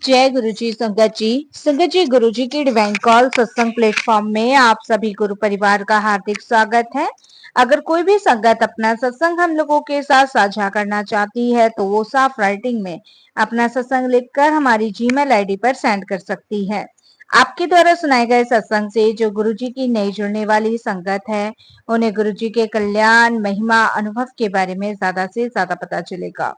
जय गुरु जी। संगत जी गुरु जी की डिवाइन कॉल सत्संग प्लेटफॉर्म में आप सभी गुरु परिवार का हार्दिक स्वागत है। अगर कोई भी संगत अपना सत्संग हम लोगों के साथ साझा करना चाहती है तो वो साफ राइटिंग में अपना सत्संग लिखकर हमारी जीमेल आईडी पर सेंड कर सकती है। आपके द्वारा सुनाए गए सत्संग से जो गुरु जी की नई जुड़ने वाली संगत है उन्हें गुरु जी के कल्याण महिमा अनुभव के बारे में ज्यादा से ज्यादा पता चलेगा।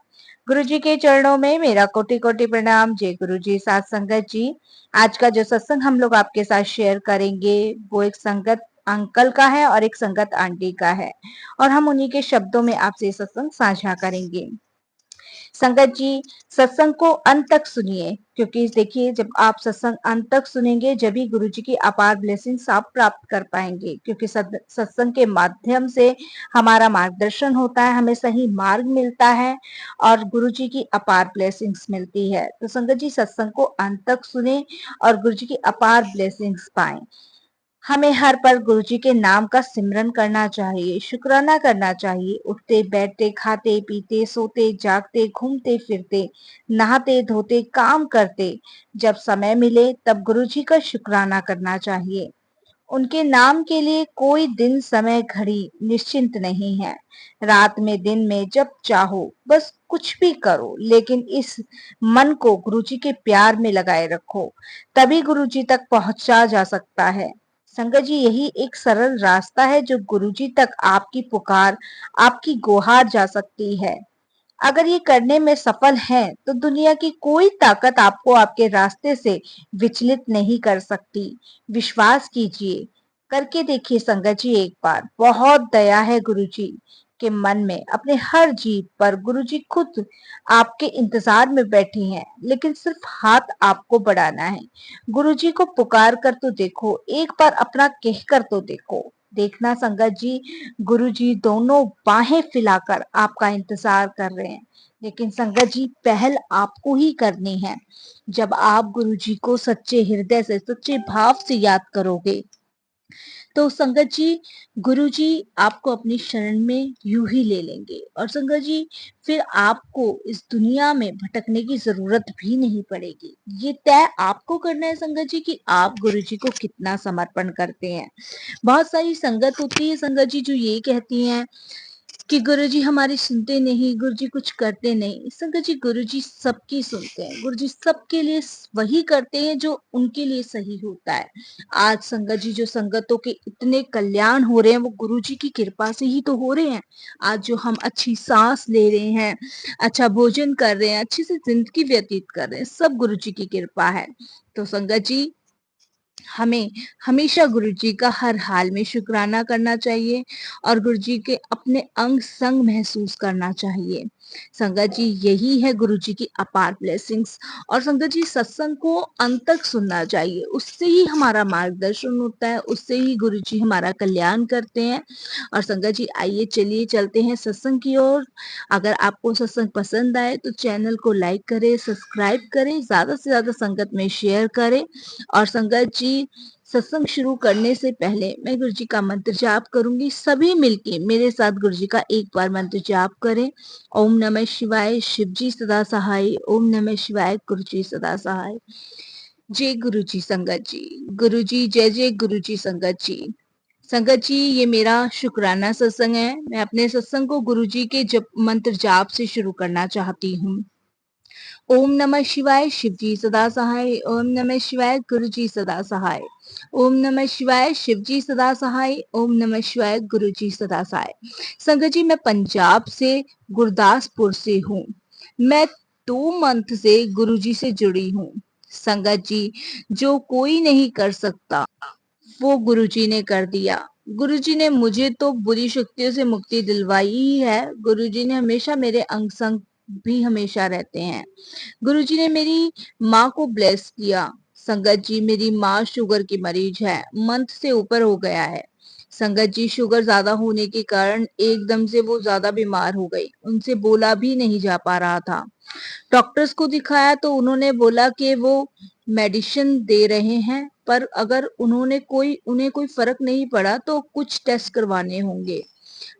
गुरु जी के चरणों में मेरा कोटि कोटि प्रणाम। जय गुरु जी। साथ संगत जी, आज का जो सत्संग हम लोग आपके साथ शेयर करेंगे वो एक संगत अंकल का है और एक संगत आंटी का है और हम उन्हीं के शब्दों में आपसे सत्संग साझा करेंगे। संगत जी, सत्संग को अंत तक सुनिए, क्योंकि देखिए जब आप सत्संग अंत तक सुनेंगे जब भी गुरु जी की अपार ब्लेसिंग्स आप प्राप्त कर पाएंगे, क्योंकि सत्संग के माध्यम से हमारा मार्गदर्शन होता है, हमें सही मार्ग मिलता है और गुरु जी की अपार ब्लेसिंग्स मिलती है। तो संगत जी, सत्संग को अंत तक सुने और गुरु जी की अपार ब्लेसिंग्स पाएं। हमें हर पल गुरु जी के नाम का सिमरन करना चाहिए, शुक्राना करना चाहिए। उठते बैठते खाते पीते सोते जागते घूमते फिरते नहाते धोते काम करते जब समय मिले तब गुरु जी का शुक्राना करना चाहिए। उनके नाम के लिए कोई दिन समय घड़ी निश्चिंत नहीं है। रात में दिन में जब चाहो बस कुछ भी करो, लेकिन इस मन को गुरु जी के प्यार में लगाए रखो, तभी गुरु जी तक पहुंचा जा सकता है। संगत जी, यही एक सरल रास्ता है जो गुरु जी तक आपकी पुकार आपकी गुहार जा सकती है। अगर ये करने में सफल हैं तो दुनिया की कोई ताकत आपको आपके रास्ते से विचलित नहीं कर सकती। विश्वास कीजिए, करके देखिए संगत जी एक बार। बहुत दया है गुरु जी के मन में। अपने हर जीव पर गुरु जी खुद आपके इंतजार में बैठे हैं, लेकिन सिर्फ हाथ आपको बढ़ाना है। गुरु जी को पुकार कर तो देखो, एक बार अपना कह कर तो देखो। देखना संगत जी, गुरु जी दोनों बाहें फैलाकर आपका इंतजार कर रहे हैं। लेकिन संगत जी, पहल आपको ही करनी है। जब आप गुरु जी को सच्चे हृदय से सच्चे भाव से याद करोगे तो संगत जी, गुरु जी आपको अपनी शरण में यूं ही ले लेंगे और संगत जी फिर आपको इस दुनिया में भटकने की जरूरत भी नहीं पड़ेगी। ये तय आपको करना है संगत जी कि आप गुरु जी को कितना समर्पण करते हैं। बहुत सारी संगत होती है संगत जी जो ये कहती हैं कि गुरुजी हमारी सुनते नहीं, गुरुजी कुछ करते नहीं। संगत जी, गुरुजी सबकी सुनते हैं, गुरुजी सबके लिए वही करते हैं जो उनके लिए सही होता है। आज संगत जी जो संगतों के इतने कल्याण हो रहे हैं वो गुरुजी की कृपा से ही तो हो रहे हैं। आज जो हम अच्छी सांस ले रहे हैं, अच्छा भोजन कर रहे हैं, अच्छी से जिंदगी व्यतीत कर रहे हैं, सब गुरुजी की कृपा है। तो संगत जी, हमें हमेशा गुरु जी का हर हाल में शुक्राना करना चाहिए और गुरु जी के अपने अंग संग महसूस करना चाहिए। संगत जी, यही है गुरु जी की अपार ब्लेसिंग्स। और संगत जी, सत्संग को अंत तक सुनना चाहिए, उससे ही हमारा मार्गदर्शन होता है, उससे ही गुरु जी हमारा कल्याण करते हैं। और संगत जी, आइए चलिए चलते हैं सत्संग की ओर। अगर आपको सत्संग पसंद आए तो चैनल को लाइक करें, सब्सक्राइब करें, ज्यादा से ज्यादा संगत में शेयर करें। और संगत जी, सत्संग शुरू करने से पहले मैं गुरु जी का मंत्र जाप करूंगी। सभी मिलके मेरे साथ गुरु जी का एक बार मंत्र जाप करें। ओम नमः शिवाय, शिव जी सदा सहाय। ओम नमः शिवाय, गुरु जी सदा सहाय। जय गुरु जी संगत जी। गुरु जी जय जय गुरु जी संगत जी। संगत जी, ये मेरा शुक्राना सत्संग है। मैं अपने सत्संग को गुरु जी के जप मंत्र जाप से शुरू करना चाहती हूँ। ओम नमः शिवाय, शिव जी सदा सहाय। ओम नमः शिवाय, गुरु जी सदा सहाय। ओम नमः शिवाय, शिव जी सदा सहाय। ओम नमः शिवाय, गुरु जी सदा सहाय। संगत जी, मैं पंजाब से गुरदासपुर से हूँ। मैं 2 मंथ से गुरु जी से जुड़ी हूँ। संगत जी, जो कोई नहीं कर सकता वो गुरु जी ने कर दिया। गुरु जी ने मुझे तो बुरी शक्तियों से मुक्ति दिलवाई ही है। गुरु जी ने हमेशा मेरे अंग संग भी हमेशा रहते हैं। गुरु जी ने मेरी माँ को ब्लेस किया। संगत जी, मेरी माँ शुगर की मरीज है, मंथ से ऊपर हो गया है। संगत जी, शुगर ज्यादा होने के कारण एकदम से वो ज्यादा बीमार हो गई, उनसे बोला भी नहीं जा पा रहा था। डॉक्टर्स को दिखाया तो उन्होंने बोला कि वो मेडिसिन दे रहे हैं, पर अगर उन्हें कोई फर्क नहीं पड़ा तो कुछ टेस्ट करवाने होंगे।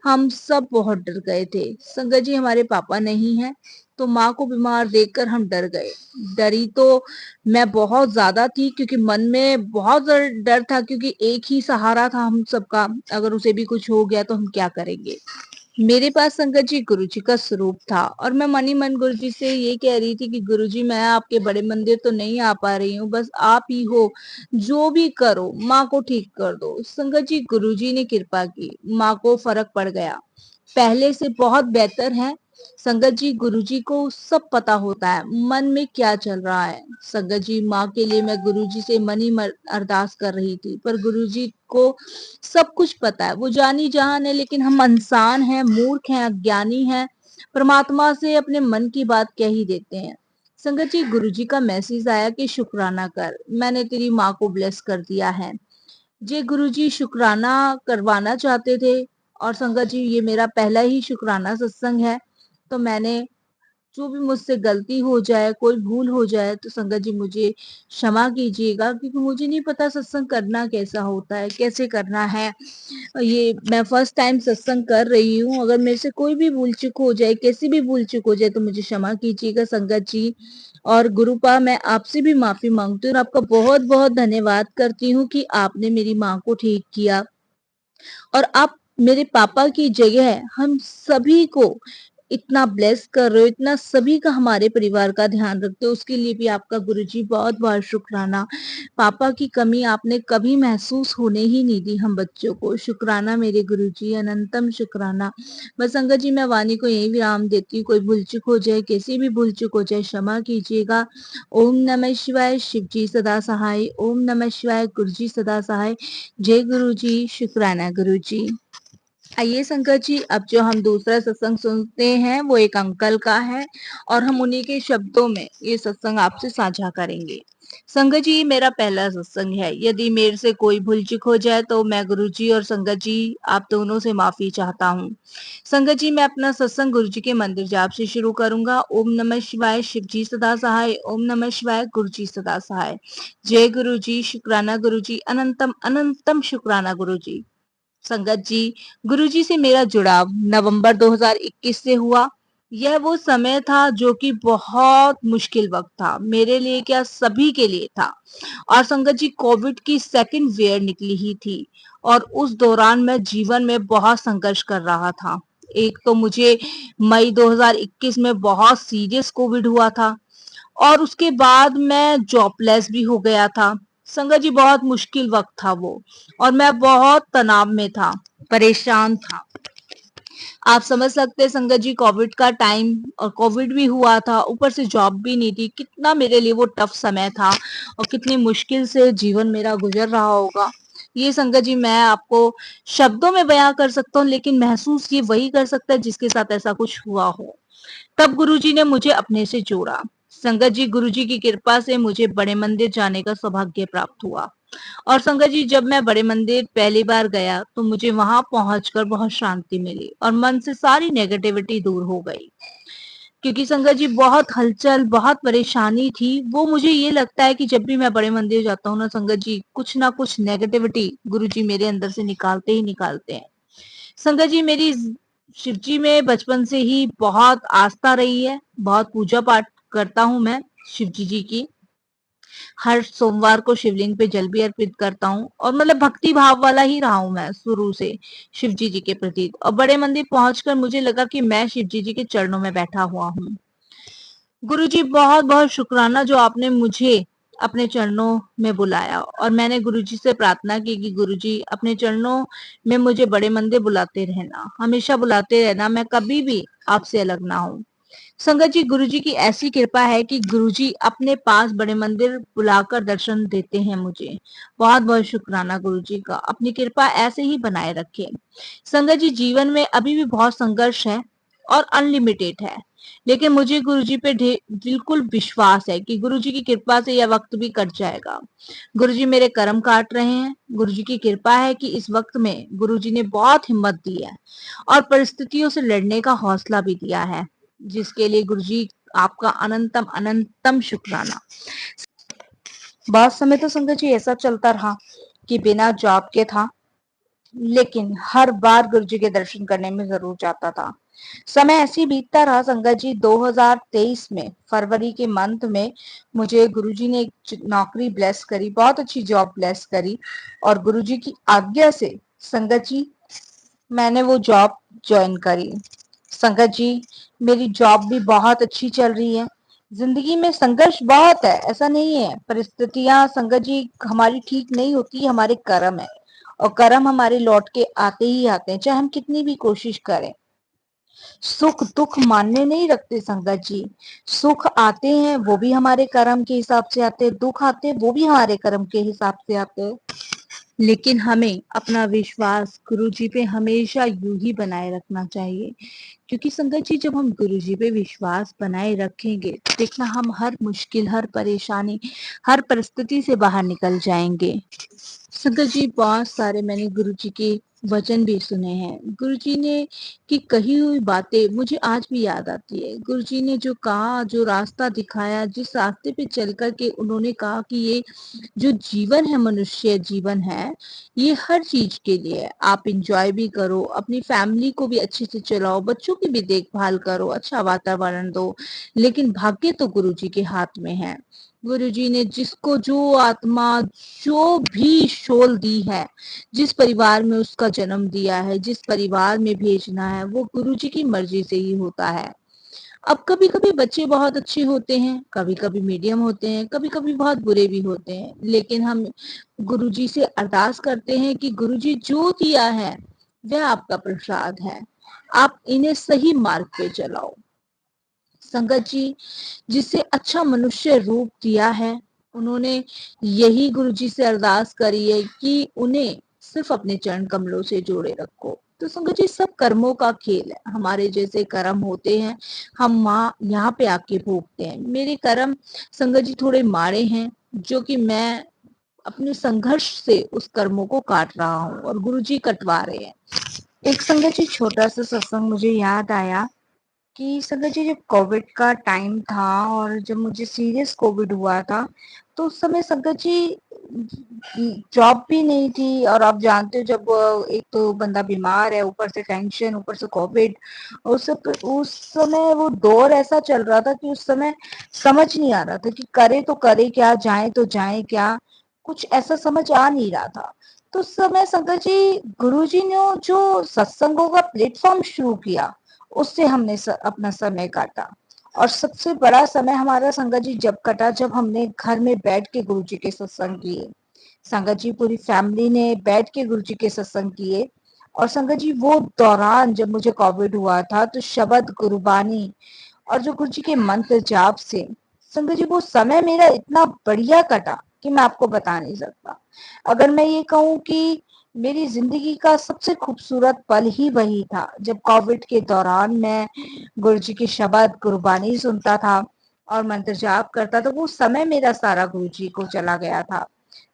हम सब बहुत डर गए थे। संगत जी, हमारे पापा नहीं है, तो माँ को बीमार देखकर हम डर गए। डरी तो मैं बहुत ज्यादा थी, क्योंकि मन में बहुत डर था, क्योंकि एक ही सहारा था हम सबका। अगर उसे भी कुछ हो गया तो हम क्या करेंगे। मेरे पास संगत जी गुरुजी का स्वरूप था, और मैं मन ही मन गुरुजी से ये कह रही थी कि गुरुजी, मैं आपके बड़े मंदिर तो नहीं आ पा रही हूँ, बस आप ही हो, जो भी करो माँ को ठीक कर दो। संगत जी गुरुजी ने कृपा की, माँ को फर्क पड़ गया, पहले से बहुत बेहतर है। संगत जी गुरुजी को सब पता होता है मन में क्या चल रहा है। संगत जी माँ के लिए मैं गुरुजी से मनी अरदास कर रही थी, पर गुरुजी को सब कुछ पता है, वो जानी जहान है, लेकिन हम इंसान हैं, मूर्ख हैं, अज्ञानी हैं, परमात्मा से अपने मन की बात कह ही देते हैं। संगत जी गुरुजी का मैसेज आया कि शुक्राना कर, मैंने तेरी माँ को ब्लेस कर दिया है। जी गुरुजी शुक्राना करवाना चाहते थे, और संगत जी ये मेरा पहला ही शुक्राना सत्संग है। तो मैंने, जो भी मुझसे गलती हो जाए, कोई भूल हो जाए, तो संगत जी मुझे क्षमा कीजिएगा, क्योंकि मुझे नहीं पता सत्संग करना कैसा होता है, कैसे करना है। ये मैं फर्स्ट टाइम सत्संग कर रही हूँ। अगर मेरे से कोई भी भूल चूक हो जाए, कैसी भी भूल चूक हो जाए, तो मुझे क्षमा कीजिएगा संगत जी। और गुरुपा, मैं आपसे भी माफी मांगती हूँ, और आपका बहुत बहुत धन्यवाद करती हूँ कि आपने मेरी माँ को ठीक किया, और आप मेरे पापा की जगह हम सभी को इतना ब्लेस कर रहे हो, इतना सभी का, हमारे परिवार का ध्यान रखते हो, उसके लिए भी आपका गुरुजी बहुत बहुत शुक्राना। पापा की कमी आपने कभी महसूस होने ही नहीं दी हम बच्चों को। शुक्राना मेरे गुरुजी, अनंतम शुक्राना। बस संगत जी मैं वाणी को यही विराम देती हूँ। कोई भूल चूक हो जाए, कैसी भी भूल चूक हो जाए, क्षमा कीजिएगा। ओम नमः शिवाय, शिव जी सदा सहाय। ओम नमः शिवाय, गुरु जी सदा सहाय। जय गुरु जी, शुक्राना गुरु जी। आइए संकट जी, अब जो हम दूसरा सत्संग सुनते हैं वो एक अंकल का है, और हम उन्हीं के शब्दों में ये सत्संग आपसे साझा करेंगे। संगत जी मेरा पहला सत्संग है, यदि मेरे से कोई भूल चूक हो जाए तो मैं गुरु जी और संगत जी आप दोनों से माफी चाहता हूँ। संगत जी मैं अपना सत्संग गुरु जी के मंदिर जाप से शुरू करूंगा। ओम नमः शिवाय, शिव जी सदा सहाय। ओम नमः शिवाय, गुरु जी सदा सहाय। जय गुरु जी, शुक्राना गुरु जी, अनंतम अनंतम शुक्राना गुरु जी। संगत जी गुरुजी से मेरा जुड़ाव नवंबर 2021 से हुआ। यह वो समय था जो कि बहुत मुश्किल वक्त था, मेरे लिए क्या सभी के लिए था। और संगत जी कोविड की सेकंड वेव निकली ही थी, और उस दौरान मैं जीवन में बहुत संघर्ष कर रहा था। एक तो मुझे मई 2021 में बहुत सीरियस कोविड हुआ था, और उसके बाद मैं जॉबलेस भी हो गया था। संगत जी बहुत मुश्किल वक्त था वो, और मैं बहुत तनाव में था, परेशान था। आप समझ सकते हैं संगत जी, कोविड का टाइम, और कोविड भी हुआ था, ऊपर से जॉब भी नहीं थी, कितना मेरे लिए वो टफ समय था, और कितनी मुश्किल से जीवन मेरा गुजर रहा होगा। ये संगत जी मैं आपको शब्दों में बयां कर सकता हूँ, लेकिन महसूस ये वही कर सकता है जिसके साथ ऐसा कुछ हुआ हो। तब गुरुजी ने मुझे अपने से जोड़ा। संगत जी गुरुजी की कृपा से मुझे बड़े मंदिर जाने का सौभाग्य प्राप्त हुआ। और संगत जी जब मैं बड़े मंदिर पहली बार गया तो मुझे वहां पहुंचकर बहुत शांति मिली, और मन से सारी नेगेटिविटी दूर हो गई। क्योंकि संगत जी बहुत हलचल, बहुत परेशानी थी। वो मुझे ये लगता है कि जब भी मैं बड़े मंदिर जाता हूँ ना संगत जी, कुछ ना कुछ नेगेटिविटी गुरुजी मेरे अंदर से निकालते ही निकालते हैं। संगत जी मेरी शिव जी में बचपन से ही बहुत आस्था रही है, बहुत पूजा पाठ करता हूँ मैं शिव जी की। हर सोमवार को शिवलिंग पे जल भी अर्पित करता हूँ, और मतलब भक्ति भाव वाला ही रहा हूँ मैं शुरू से शिव जी के प्रति। और बड़े मंदिर पहुंचकर मुझे लगा कि मैं शिव जी के चरणों में बैठा हुआ हूँ। गुरु जी बहुत बहुत शुक्राना जो आपने मुझे अपने चरणों में बुलाया, और मैंने गुरु जी से प्रार्थना की कि गुरु जी अपने चरणों में मुझे बड़े मंदिर बुलाते रहना, हमेशा बुलाते रहना, मैं कभी भी आपसे अलग ना हूँ। संगत जी गुरुजी की ऐसी कृपा है कि गुरुजी अपने पास बड़े मंदिर बुलाकर दर्शन देते हैं मुझे। बहुत बहुत शुक्राना गुरुजी का, अपनी कृपा ऐसे ही बनाए रखे। संगत जी जीवन में अभी भी बहुत संघर्ष है, और अनलिमिटेड है, लेकिन मुझे गुरुजी पे बिल्कुल विश्वास है कि गुरुजी की कृपा से यह वक्त भी कट जाएगा। गुरुजी मेरे कर्म काट रहे हैं। गुरुजी की कृपा है कि इस वक्त में गुरुजी ने बहुत हिम्मत दी है, और परिस्थितियों से लड़ने का हौसला भी दिया है, जिसके लिए गुरुजी आपका अनंतम अनंतम शुक्राना। बहुत समय तो संगत जी ऐसा चलता रहा कि बिना जॉब के था, लेकिन हर बार गुरुजी के दर्शन करने में जरूर जाता था। समय ऐसे ही बीतता रहा संगत जी। 2023 में फरवरी के मंथ में मुझे गुरुजी ने एक नौकरी ब्लेस करी, बहुत अच्छी जॉब ब्लेस करी, और गुरुजी की आज्ञा से संगत जी मैंने वो जॉब ज्वाइन करी। संगत जी मेरी जॉब भी बहुत अच्छी चल रही है। जिंदगी में संघर्ष बहुत है, ऐसा नहीं है। परिस्थितियां संगत जी हमारी ठीक नहीं होती, हमारे कर्म है, और कर्म हमारे लौट के आते ही आते हैं, चाहे हम कितनी भी कोशिश करें। सुख दुख मानने नहीं रखते संगत जी। सुख आते हैं वो भी हमारे कर्म के हिसाब से आते हैं, दुख आते हैं वो भी हमारे कर्म के हिसाब से आते हैं। लेकिन हमें अपना विश्वास गुरु जी पे हमेशा यूं ही बनाए रखना चाहिए, क्योंकि संगत जी जब हम गुरु जी पे विश्वास बनाए रखेंगे, देखना हम हर मुश्किल, हर परेशानी, हर परिस्थिति से बाहर निकल जाएंगे। संगत जी बहुत सारे मैंने गुरु जी के वचन भी सुने हैं। गुरु जी ने की कही हुई बातें मुझे आज भी याद आती है। गुरु जी ने जो कहा, जो रास्ता दिखाया, जिस रास्ते पे चल कर के उन्होंने कहा कि ये जो जीवन है, मनुष्य जीवन है, ये हर चीज के लिए है। आप इंजॉय भी करो, अपनी फैमिली को भी अच्छे से चलाओ, बच्चों की भी देखभाल करो, अच्छा वातावरण दो, लेकिन भाग्य तो गुरु जी के हाथ में है। गुरु जी ने जिसको जो आत्मा जो भी शोल दी है, जिस परिवार में उसका जन्म दिया है, जिस परिवार में भेजना है, वो गुरु जी की मर्जी से ही होता है। अब कभी कभी बच्चे बहुत अच्छे होते हैं, कभी कभी मीडियम होते हैं, कभी कभी बहुत बुरे भी होते हैं, लेकिन हम गुरुजी से अरदास करते हैं कि गुरुजी जो दिया है वह आपका प्रसाद है, आप इन्हें सही मार्ग पे चलाओ। संगत जी जिसे अच्छा मनुष्य रूप दिया है, उन्होंने यही गुरुजी से अरदास करी है कि उन्हें सिर्फ अपने चरण कमलों से जोड़े रखो। तो संगत जी सब कर्मों का खेल है, हमारे जैसे कर्म होते हैं, हम माँ यहाँ पे आके भोगते हैं। मेरे कर्म संगत जी थोड़े माड़े हैं, जो कि मैं अपने संघर्ष से उस कर्मों को काट रहा हूँ और गुरुजी कटवा रहे हैं। एक संगत जी छोटा सा सत्संग मुझे याद आया कि संगत जी जब कोविड का टाइम था और जब मुझे सीरियस कोविड हुआ था, तो उस समय संगत जी जॉब भी नहीं थी, और आप जानते हो जब एक तो बंदा बीमार है, ऊपर से टेंशन, ऊपर से कोविड, उस समय वो दौर ऐसा चल रहा था कि उस समय समझ नहीं आ रहा था कि करे तो करे क्या, जाए तो जाए क्या, कुछ ऐसा समझ आ नहीं रहा था। तो उस समय संगत जी गुरुजी ने जो सत्संगों का प्लेटफॉर्म शुरू किया, उससे हमने अपना समय काटा। और सबसे बड़ा समय हमारा संगत जी जब कटा, जब हमने घर में बैठ के गुरु जी के सत्संग किए। संगत जी पूरी फैमिली ने बैठ के गुरु जी के सत्संग किए। और संगत जी वो दौरान जब मुझे कोविड हुआ था, तो शब्द गुरुबानी और जो गुरु जी के मंत्र जाप से संगत जी वो समय मेरा इतना बढ़िया कटा कि मैं आपको बता नहीं सकता। अगर मैं ये कहूँ कि मेरी जिंदगी का सबसे खूबसूरत पल ही वही था जब कोविड के दौरान मैं गुरु जी की शब्द गुरबानी सुनता था और मंत्र जाप करता था, वो समय मेरा सारा गुरु जी को चला गया था।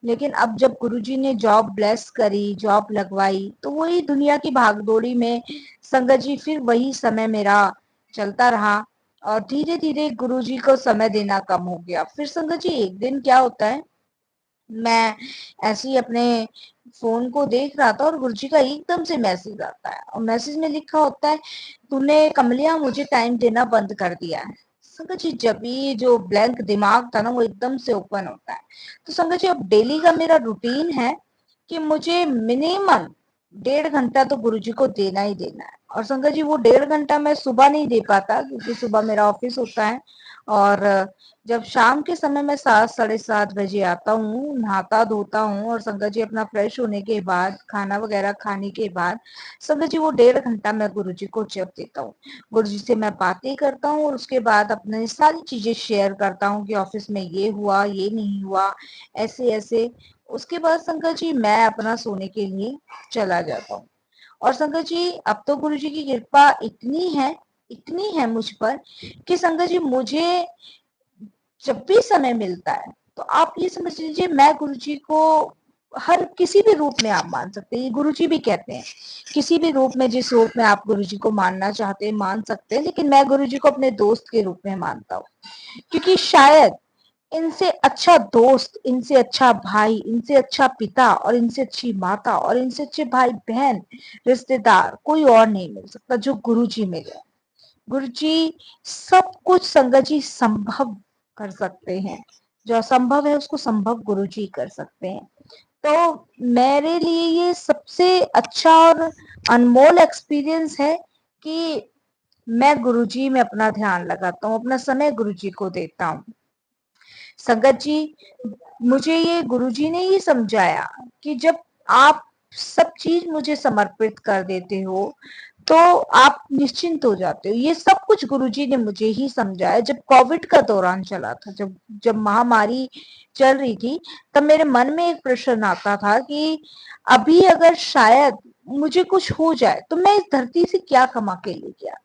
लेकिन अब जब गुरु जी ने जॉब ब्लेस करी, जॉब लगवाई, तो वही दुनिया की भागदौड़ी में संगत जी फिर वही समय मेरा चलता रहा, और धीरे धीरे गुरु जी को समय देना कम हो गया। फिर संगत जी एक दिन क्या होता है, मैं ऐसे ही अपने फोन को देख रहा था और गुरुजी का एकदम से मैसेज आता है, और मैसेज में लिखा होता है, तूने कमलिया मुझे टाइम देना बंद कर दिया है। संगत जी जब ये जो ब्लैंक दिमाग था ना, वो एकदम से ओपन होता है। तो संगत जी अब डेली का मेरा रूटीन है कि मुझे मिनिमम 1.5 घंटा तो गुरुजी को देना ही देना है। और संगत जी वो 1.5 घंटा मैं सुबह नहीं दे पाता, क्योंकि सुबह मेरा ऑफिस होता है, और जब शाम के समय मैं 7, 7:30 बजे आता हूँ, नहाता धोता हूँ, और संगत जी अपना फ्रेश होने के बाद, खाना वगैरह खाने के बाद, संगत जी वो 1.5 घंटा मैं गुरु जी को जप देता हूँ। गुरु जी से मैं बातें करता हूँ, और उसके बाद अपनी सारी चीजें शेयर करता हूँ कि ऑफिस में ये हुआ, ये नहीं हुआ, ऐसे ऐसे। उसके बाद संगत जी मैं अपना सोने के लिए चला जाता हूँ। और संगत जी अब तो गुरु जी की कृपा इतनी है मुझ पर, कि संगत जी मुझे जब भी समय मिलता है, तो आप ये समझ लीजिए मैं गुरुजी को हर किसी भी रूप में आप मान सकते हैं। ये गुरुजी भी कहते हैं किसी भी रूप में, जिस रूप में आप गुरुजी को मानना चाहते हैं मान सकते हैं, लेकिन मैं गुरुजी को अपने दोस्त के रूप में मानता हूँ। क्योंकि शायद इनसे अच्छा दोस्त, इनसे अच्छा भाई, इनसे अच्छा पिता और इनसे अच्छी माता और इनसे अच्छे भाई बहन रिश्तेदार कोई और नहीं मिल सकता जो गुरुजी मिले। गुरुजी सब कुछ संगत जी संभव कर सकते हैं। जो असंभव है उसको संभव गुरुजी कर सकते हैं। तो मेरे लिए ये सबसे अच्छा और अनमोल एक्सपीरियंस है कि मैं गुरुजी में अपना ध्यान लगाता हूँ, अपना समय गुरुजी को देता हूँ। संगत जी, मुझे ये गुरुजी ने ही समझाया कि जब आप सब चीज मुझे समर्पित कर देते हो तो आप निश्चिंत हो जाते हो। ये सब कुछ गुरुजी ने मुझे ही समझाया। जब कोविड का दौरान चला था, जब जब महामारी चल रही थी, तब मेरे मन में एक प्रश्न आता था कि अभी अगर शायद मुझे कुछ हो जाए तो मैं इस धरती से क्या कमा के लेके आ,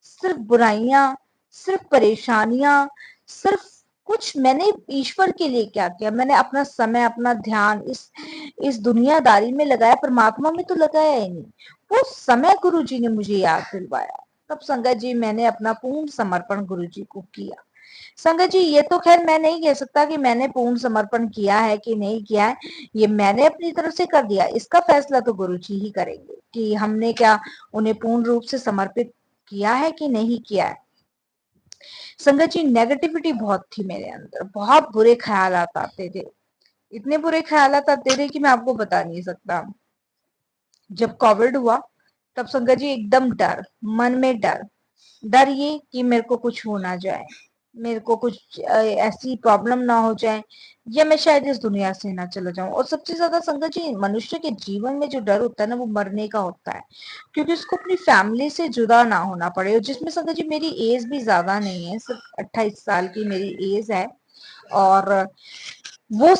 सिर्फ बुराइयां, सिर्फ परेशानियां, सिर्फ कुछ। मैंने ईश्वर के लिए क्या किया? मैंने अपना समय, अपना ध्यान इस दुनियादारी में लगाया, परमात्मा में तो लगाया ही नहीं। वो समय गुरुजी ने मुझे याद दिलवाया। तब संगत जी मैंने अपना पूर्ण समर्पण गुरुजी को किया। संगत जी ये तो खैर मैं नहीं कह सकता कि मैंने पूर्ण समर्पण किया है कि नहीं किया है, ये मैंने अपनी तरफ से कर दिया। इसका फैसला तो गुरुजी ही करेंगे कि हमने क्या उन्हें पूर्ण रूप से समर्पित किया है कि नहीं किया है। संगत जी नेगेटिविटी बहुत थी मेरे अंदर, बहुत बुरे ख्यालात आते थे, इतने बुरे ख्यालात आते थे कि मैं आपको बता नहीं सकता। जब कोविड हुआ तब संगत जी एकदम डर, मन में डर, डर ये कि मेरे को कुछ हो ना जाए, मेरे को कुछ ऐसी प्रॉब्लम ना हो जाए, या मैं शायद इस दुनिया से ना चला जाऊं। और सबसे ज्यादा संगत जी मनुष्य के जीवन में जो डर होता है ना, वो मरने का होता है, क्योंकि उसको अपनी फैमिली से जुदा ना होना पड़े। और जिसमें संगत जी मेरी एज भी ज्यादा नहीं है, सिर्फ 28 साल की मेरी एज है। और वो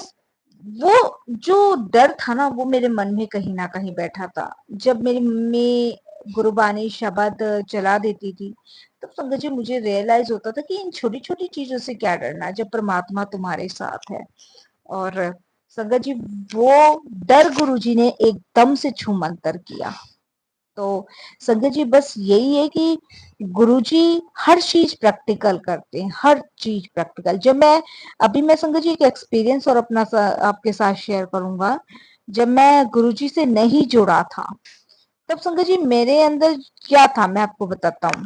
वो जो डर था ना, वो मेरे मन में कहीं ना कहीं बैठा था। जब मेरी मम्मी गुरुबानी शब्द चला देती थी, तब संगत जी मुझे रियलाइज होता था कि इन छोटी छोटी चीजों से क्या डरना जब परमात्मा तुम्हारे साथ है। और संगत जी वो डर गुरुजी ने एकदम से छूमंतर किया। तो संगत जी बस यही है कि गुरुजी हर चीज प्रैक्टिकल करते हैं, हर चीज प्रैक्टिकल। जब मैं अभी मैं संगत जी एक एक्सपीरियंस और अपना आपके साथ शेयर करूंगा। जब मैं गुरुजी से नहीं जुड़ा था, तब संगत जी मेरे अंदर क्या था मैं आपको बताता हूँ।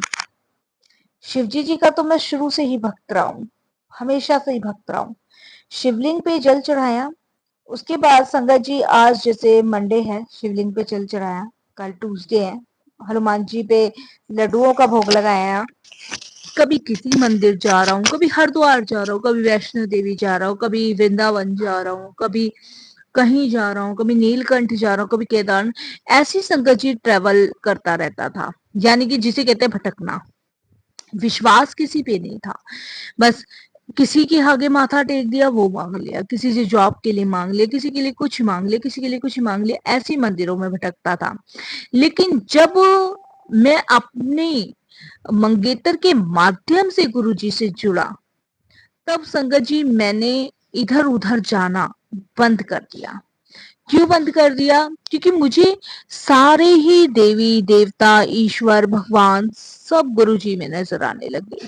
शिवजी जी का तो मैं शुरू से ही भक्त रहा हूँ, हमेशा से ही भक्त रहा हूँ। शिवलिंग पे जल चढ़ाया, उसके बाद संगत जी आज जैसे मंडे है, शिवलिंग पे जल चढ़ाया, कल ट्यूसडे है, हनुमान जी पे लड्डुओं का भोग लगाया। कभी किसी मंदिर जा रहा हूँ, कभी हरिद्वार जा रहा हूँ, कभी वैष्णो देवी जा रहा हूँ, कभी वृंदावन जा रहा हूँ, कभी कहीं जा रहा हूँ, कभी नीलकंठ जा रहा हूँ, कभी केदारनाथ। ऐसी संगत जी ट्रेवल करता रहता था, यानी कि जिसे कहते हैं भटकना। विश्वास किसी पे नहीं था, बस किसी के आगे माथा टेक दिया, वो मांग लिया, किसी से जॉब के लिए मांग लिया, किसी के लिए कुछ मांग लिया, किसी के लिए कुछ मांग लिया, ऐसी मंदिरों में भटकता था। लेकिन जब मैं अपनी मंगेतर के माध्यम से गुरुजी से जुड़ा, तब संगत जी मैंने इधर उधर जाना बंद कर दिया। क्यों बंद कर दिया? क्योंकि मुझे सारे ही देवी देवता, ईश्वर, भगवान सब गुरुजी में नजर आने लगे।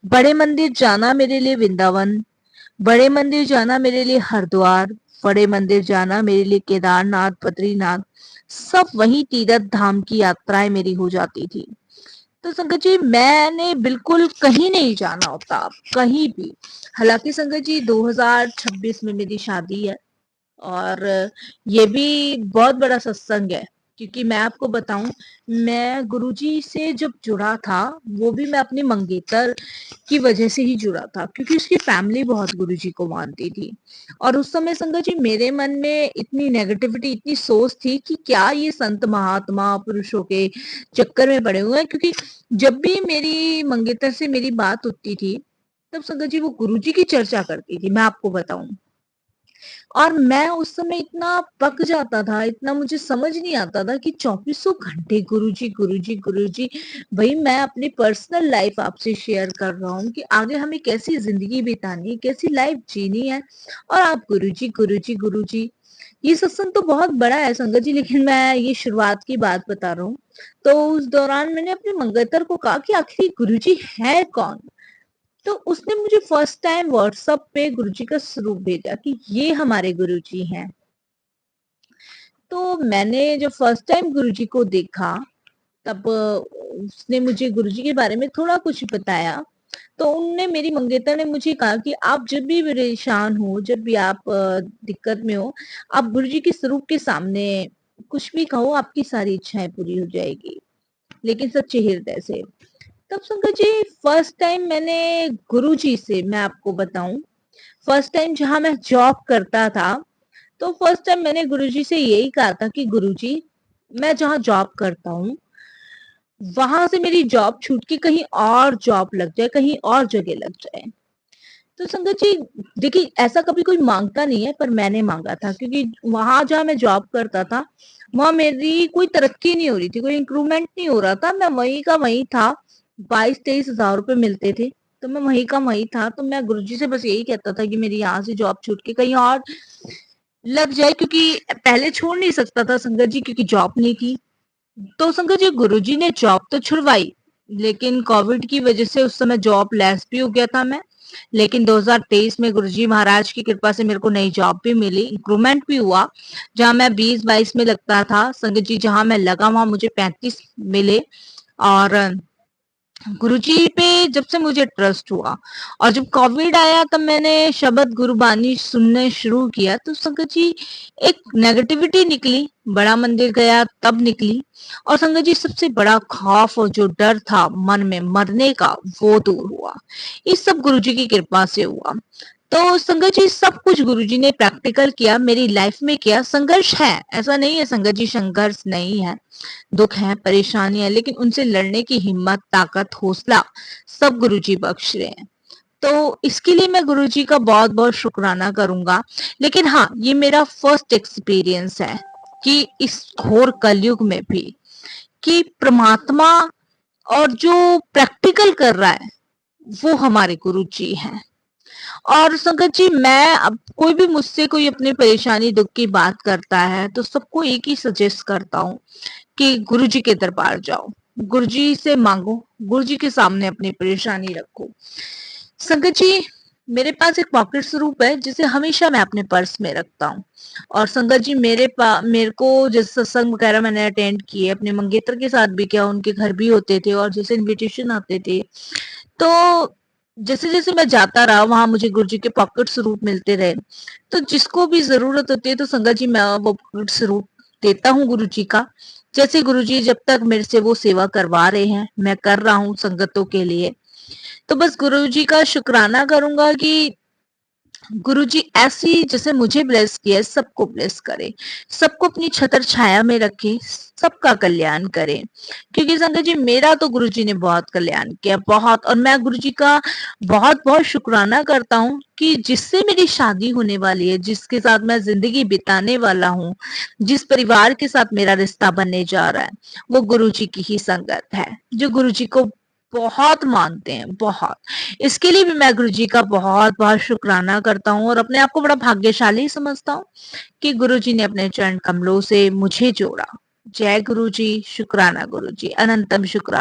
बड़े मंदिर जाना मेरे लिए वृंदावन, बड़े मंदिर जाना मेरे लिए हरिद्वार, बड़े मंदिर जाना मेरे लिए केदारनाथ, बद्रीनाथ, सब वही तीर्थ धाम की यात्राएं मेरी हो जाती थी। तो संगत जी मैंने बिल्कुल कहीं नहीं जाना होता, कहीं भी। हालांकि संगत जी 2026 में मेरी शादी है, और ये भी बहुत बड़ा सत्संग है, क्योंकि मैं आपको बताऊं, मैं गुरुजी से जब जुड़ा था, वो भी मैं अपनी मंगेतर की वजह से ही जुड़ा था, क्योंकि उसकी फैमिली बहुत गुरुजी को मानती थी। और उस समय संगत जी मेरे मन में इतनी नेगेटिविटी, इतनी सोच थी कि क्या ये संत महात्मा पुरुषों के चक्कर में पड़े हुए हैं। क्योंकि जब भी मेरी मंगेतर से मेरी बात होती थी, तब संगत जी वो गुरुजी की चर्चा करती थी, मैं आपको बताऊं। और मैं उस समय इतना पक जाता था, इतना मुझे समझ नहीं आता था कि चौबीसों घंटे गुरुजी गुरुजी गुरुजी। भाई मैं अपनी पर्सनल लाइफ आपसे शेयर कर रहा हूँ कि आगे हमें कैसी जिंदगी बितानी है, कैसी लाइफ जीनी है, और आप गुरुजी गुरुजी गुरुजी। ये सत्संग तो बहुत बड़ा है संगत जी, लेकिन मैं ये शुरुआत की बात बता रहा हूँ। तो उस दौरान मैंने अपने मंगेतर को कहा कि आखिर गुरुजी है कौन। तो उसने मुझे फर्स्ट टाइम व्हाट्सएप पे गुरुजी का स्वरूप भेजा कि ये हमारे गुरुजी हैं। तो मैंने जब फर्स्ट टाइम गुरुजी को देखा, तब उसने मुझे गुरुजी के बारे में थोड़ा कुछ बताया। तो उनने मेरी मंगेतर ने मुझे कहा कि आप जब भी परेशान हो, जब भी आप दिक्कत में हो, आप गुरुजी के स्वरूप के सामने कुछ भी कहो, आपकी सारी इच्छाएं पूरी हो जाएगी, लेकिन सच्चे हृदय से। तब संगत जी फर्स्ट टाइम मैंने गुरुजी से, मैं आपको बताऊं, फर्स्ट टाइम जहां मैं जॉब करता था, तो फर्स्ट टाइम मैंने गुरुजी से यही कहा था कि गुरुजी, मैं जहां जॉब करता हूँ वहां से मेरी जॉब छूट के कहीं और जॉब लग जाए, कहीं और जगह लग जाए। तो संगत जी देखिए, ऐसा कभी कोई मांगता नहीं है, पर मैंने मांगा था, क्योंकि वहां जहां मैं जॉब करता था वहां मेरी कोई तरक्की नहीं हो रही थी, कोई इंक्रूवमेंट नहीं हो रहा था, मैं वहीं का वहीं था। 22-23 हजार रुपए मिलते थे, तो मैं वहीं का वहीं था। तो मैं गुरुजी से बस यही कहता था कि मेरी यहाँ से जॉब छूट के कहीं और लग जाए, क्योंकि पहले छोड़ नहीं सकता था संगत जी, क्योंकि जॉब नहीं थी। तो संगत जी गुरुजी ने जॉब तो छुड़वाई, लेकिन कोविड की वजह से उस समय जॉब लेस भी हो गया था मैं। लेकिन 2023 में गुरुजी महाराज की कृपा से मेरे को नई जॉब भी मिली, इंक्रूवमेंट भी हुआ। जहां मैं 20-22 में लगता था संगत जी, जहां मैं लगा वहां मुझे 35 मिले। और गुरुजी पे जब से मुझे ट्रस्ट हुआ, और जब कोविड आया तब मैंने शब्द गुरुबानी सुनने शुरू किया, तो संगत जी एक नेगेटिविटी निकली, बड़ा मंदिर गया तब निकली। और संगत जी सबसे बड़ा खौफ और जो डर था मन में मरने का, वो दूर हुआ। ये सब गुरुजी की कृपा से हुआ। तो संगत जी सब कुछ गुरुजी ने प्रैक्टिकल किया, मेरी लाइफ में किया। संघर्ष है, ऐसा नहीं है संगत जी संघर्ष नहीं है, दुख है, परेशानियां, लेकिन उनसे लड़ने की हिम्मत, ताकत, हौसला सब गुरुजी बख्श रहे हैं। तो इसके लिए मैं गुरुजी का बहुत बहुत शुक्राना करूंगा। लेकिन हाँ, ये मेरा फर्स्ट एक्सपीरियंस है कि इस घोर कलयुग में भी कि परमात्मा और जो प्रैक्टिकल कर रहा है वो हमारे गुरुजी हैं। और संगत जी मैं, अब कोई भी मुझसे कोई अपनी परेशानी दुख की बात करता है तो सबको एक ही सजेस्ट करता हूँ कि गुरुजी के दरबार जाओ, गुरुजी से मांगो, गुरुजी के सामने अपनी परेशानी रखो। संगत जी मेरे पास एक पॉकेट स्वरूप है जिसे हमेशा मैं अपने पर्स में रखता हूँ। और संगत जी मेरे को जैसे सत्संग वगैरह मैंने अटेंड किए, अपने मंगेतर के साथ भी किया, उनके घर भी होते थे, और जैसे इनविटेशन आते थे, तो जैसे जैसे मैं जाता रहा वहां मुझे गुरुजी के पॉकेट स्वरूप मिलते रहे। तो जिसको भी जरूरत होती है तो संगत जी मैं वो पॉकेट स्वरूप देता हूँ गुरुजी का। जैसे गुरुजी जब तक मेरे से वो सेवा करवा रहे हैं, मैं कर रहा हूँ संगतों के लिए। तो बस गुरुजी का शुक्राना करूंगा कि गुरुजी ऐसी जैसे मुझे ब्लेस किया है सबको ब्लेस करे, सबको अपनी छतर छाया में रखे, सबका कल्याण करे। क्योंकि संगत जी मेरा तो गुरुजी ने बहुत कल्याण किया, बहुत। और मैं गुरुजी का बहुत बहुत शुक्राना करता हूँ कि जिससे मेरी शादी होने वाली है, जिसके साथ मैं जिंदगी बिताने वाला हूँ, जिस परिवार के साथ मेरा रिश्ता बनने जा रहा है, वो गुरुजी की ही संगत है, जो गुरुजी को बहुत मानते हैं, बहुत। इसके लिए भी मैं गुरुजी का बहुत बहुत शुक्राना करता हूँ, और अपने आप को बड़ा भाग्यशाली समझता हूँ कि गुरुजी ने अपने चरण कमलों से मुझे जोड़ा। जय गुरुजी, शुक्राना गुरुजी, अनंतम शुक्राना।